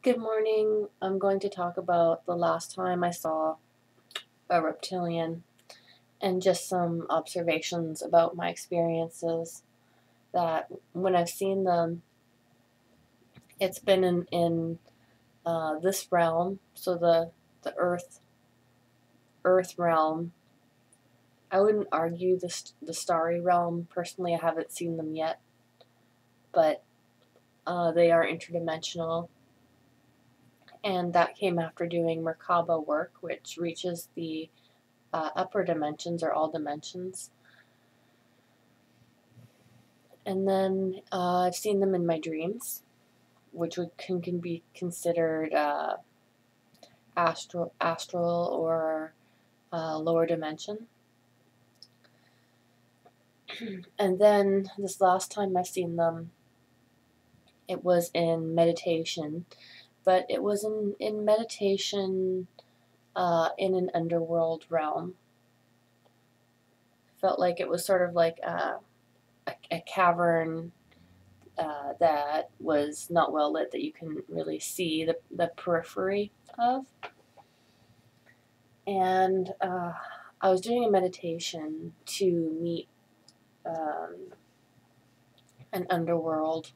Good morning. I'm going to talk about the last time I saw a reptilian and just some observations about my experiences that when I've seen them, it's been in this realm, so the earth realm. I wouldn't argue the starry realm. Personally, I haven't seen them yet, but they are interdimensional. And that came after doing Merkaba work, which reaches the upper dimensions or all dimensions. And then I've seen them in my dreams, which can be considered astral or lower dimension. And then this last time I've seen them, it was in meditation, but it was in meditation in an underworld realm. Felt like it was sort of like a cavern that was not well lit, that you can really see the periphery of. And I was doing a meditation to meet an underworld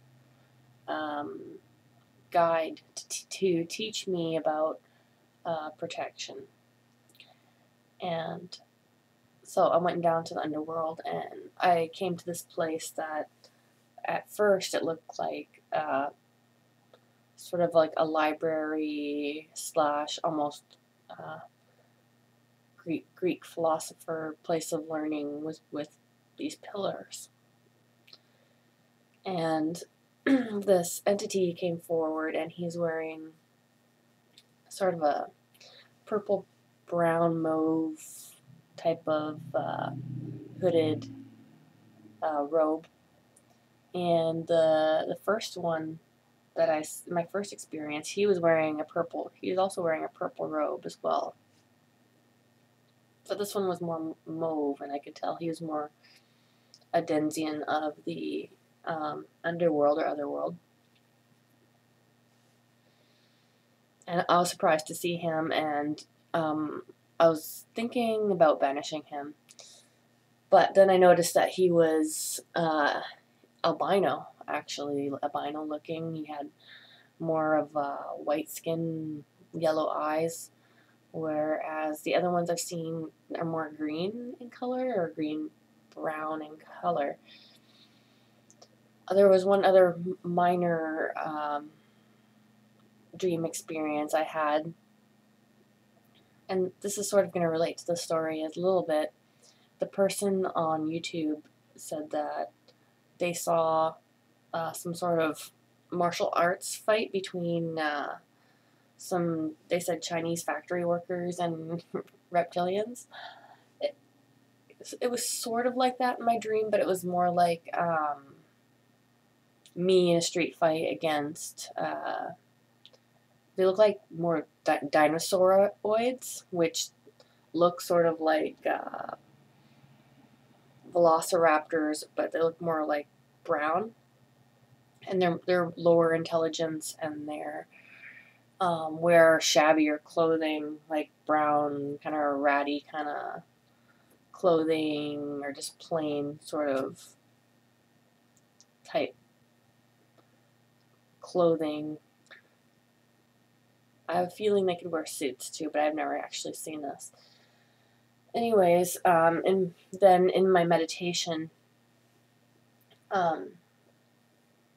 guide to teach me about protection. And so I went down to the underworld, and I came to this place that at first it looked like sort of like a library slash almost Greek philosopher place of learning with these pillars. And this entity came forward, and he's wearing sort of a purple brown mauve type of hooded robe. And the first one that my first experience, he was also wearing a purple robe as well. But this one was more mauve, and I could tell he was more a denizen of the underworld or otherworld. And I was surprised to see him, and I was thinking about banishing him. But then I noticed that he was albino, actually, albino looking. He had more of white skin, yellow eyes, whereas the other ones I've seen are more green in color or green-brown in color. There was one other minor dream experience I had, and this is sort of going to relate to the story a little bit. The person on YouTube said that they saw some sort of martial arts fight between they said Chinese factory workers and reptilians. It was sort of like that in my dream, but it was more like me in a street fight against they look like more dinosauroids, which look sort of like velociraptors, but they look more like brown, and they're lower intelligence, and they're wear shabbier clothing, like brown, kind of ratty kind of clothing, or just plain sort of type clothing. I have a feeling they could wear suits too, but I've never actually seen this. Anyways, and then in my meditation, I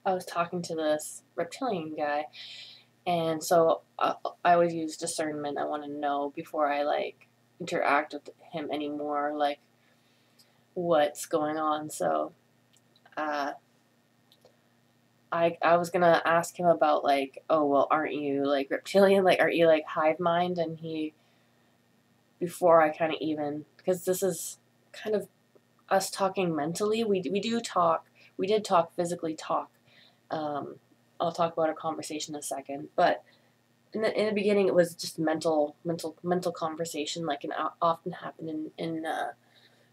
was talking to this reptilian guy, and so I always use discernment. I want to know before I interact with him anymore, what's going on. So I was gonna ask him about oh well, aren't you reptilian? Aren't you hive mind? And he, before I kind of even, because this is kind of us talking mentally. We did talk physically talk. I'll talk about our conversation in a second, but in the beginning it was just mental conversation, like can often happen in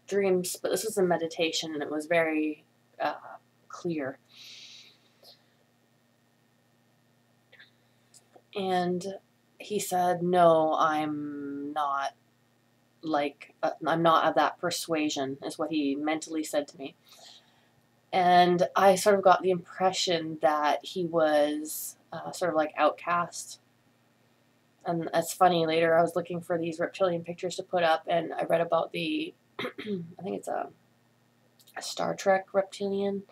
dreams. But this was a meditation, and it was very clear. And he said, no, I'm not I'm not of that persuasion, is what he mentally said to me. And I sort of got the impression that he was sort of like outcast. And it's funny, later I was looking for these reptilian pictures to put up, and I read about the, I think it's a Star Trek reptilian.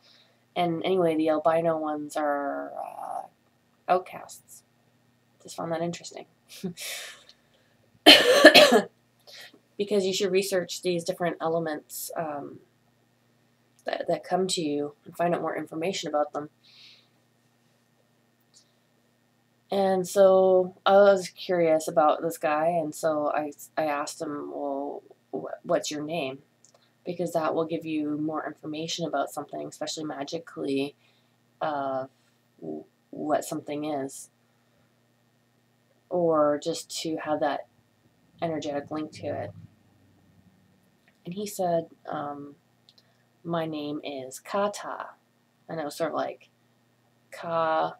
And anyway, the albino ones are outcasts. Just found that interesting. Because you should research these different elements that come to you and find out more information about them. And so I was curious about this guy, and so I asked him, well, what's your name? Because that will give you more information about something, especially magically, what something is, or just to have that energetic link to it. And he said, my name is Kata. And it was sort of like Ka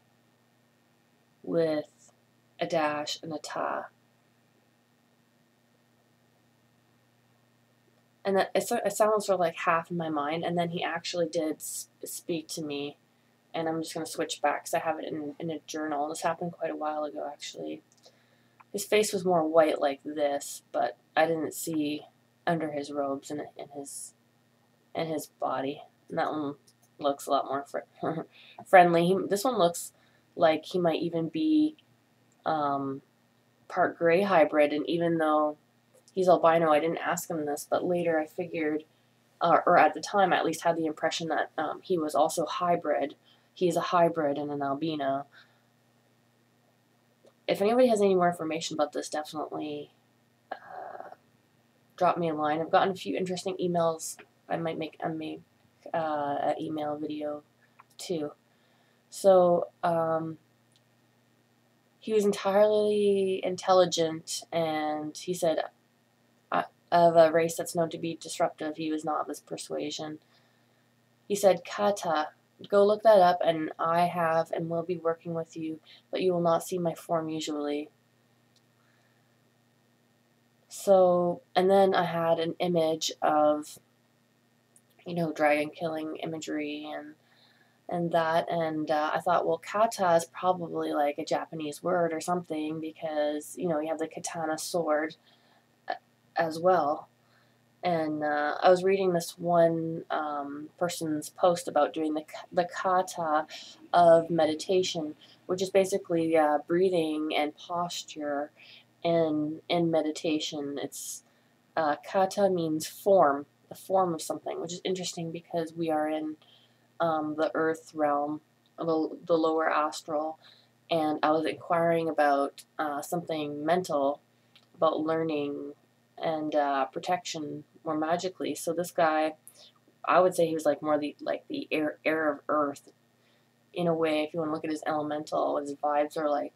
with a dash and a ta. And that it sounds sort of like half in my mind. And then he actually did speak to me. And I'm just going to switch back because I have it in a journal. This happened quite a while ago, actually. His face was more white like this, but I didn't see under his robes and in his body. And that one looks a lot more friendly. This one looks like he might even be part gray hybrid. And even though he's albino, I didn't ask him this, but later I figured, or at the time I at least had the impression that he was also hybrid. He's a hybrid and an albino. If anybody has any more information about this, definitely drop me a line. I've gotten a few interesting emails. I might make an email video too. So he was entirely intelligent, and he said of a race that's known to be disruptive. He was not of this persuasion. He said, Kata, go look that up, and I have and will be working with you, but you will not see my form usually. So, and then I had an image of, dragon killing imagery and that, and I thought, well, kata is probably like a Japanese word or something, because, you have the katana sword as well. And I was reading this one person's post about doing the kata of meditation, which is basically breathing and posture in meditation. It's kata means form, the form of something, which is interesting because we are in the earth realm, the lower astral, and I was inquiring about something mental, about learning and protection more magically. So this guy, I would say he was like more the air of earth in a way. If you want to look at his elemental, his vibes are like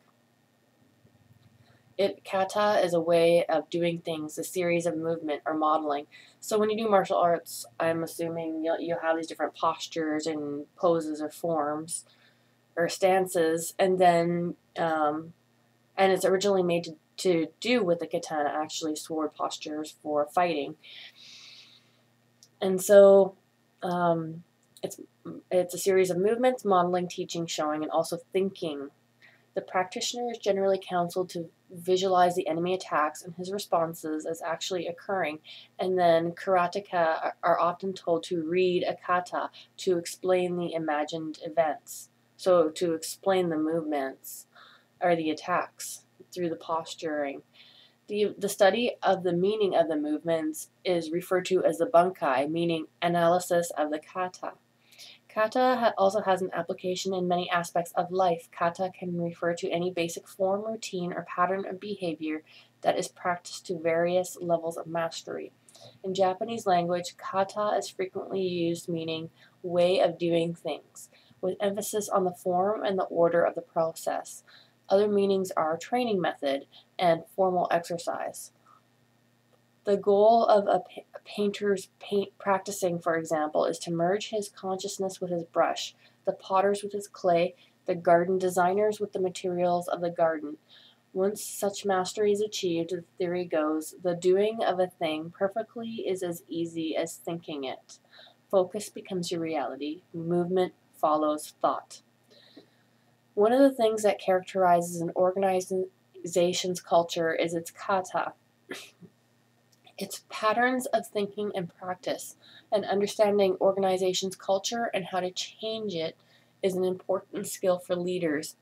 it. Kata is a way of doing things, a series of movement or modeling. So when you do martial arts, I'm assuming you'll have these different postures and poses or forms or stances, and then and it's originally made to do with the katana, actually sword postures for fighting. And so it's a series of movements, modeling, teaching, showing, and also thinking. The practitioner is generally counseled to visualize the enemy attacks and his responses as actually occurring, and then karateka are often told to read a kata to explain the imagined events. So to explain the movements or the attacks through the posturing. The study of the meaning of the movements is referred to as the bunkai, meaning analysis of the kata. Kata also has an application in many aspects of life. Kata can refer to any basic form, routine, or pattern of behavior that is practiced to various levels of mastery. In Japanese language, kata is frequently used meaning way of doing things, with emphasis on the form and the order of the process. Other meanings are training method and formal exercise. The goal of a painter's practicing, for example, is to merge his consciousness with his brush, the potter's with his clay, the garden designers with the materials of the garden. Once such mastery is achieved, the theory goes, the doing of a thing perfectly is as easy as thinking it. Focus becomes your reality. Movement follows thought. One of the things that characterizes an organization's culture is its kata, its patterns of thinking and practice. And understanding organization's culture and how to change it is an important skill for leaders.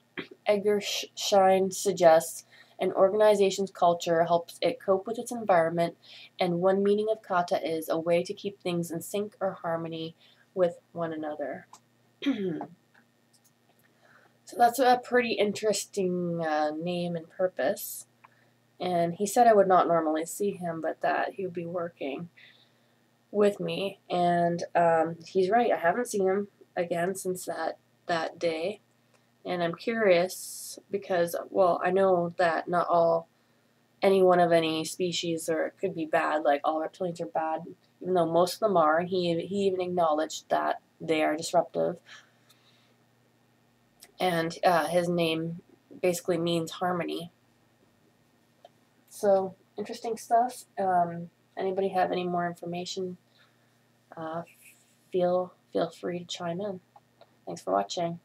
Edgar Schein suggests an organization's culture helps it cope with its environment, and one meaning of kata is a way to keep things in sync or harmony with one another. So that's a pretty interesting name and purpose. And he said I would not normally see him, but that he would be working with me. And he's right. I haven't seen him again since that day. And I'm curious because, well, I know that not any one of any species or could be bad, like all reptilians are bad, even though most of them are. And he even acknowledged that they are disruptive. And his name basically means harmony. So, interesting stuff. Anybody have any more information, feel free to chime in. Thanks for watching.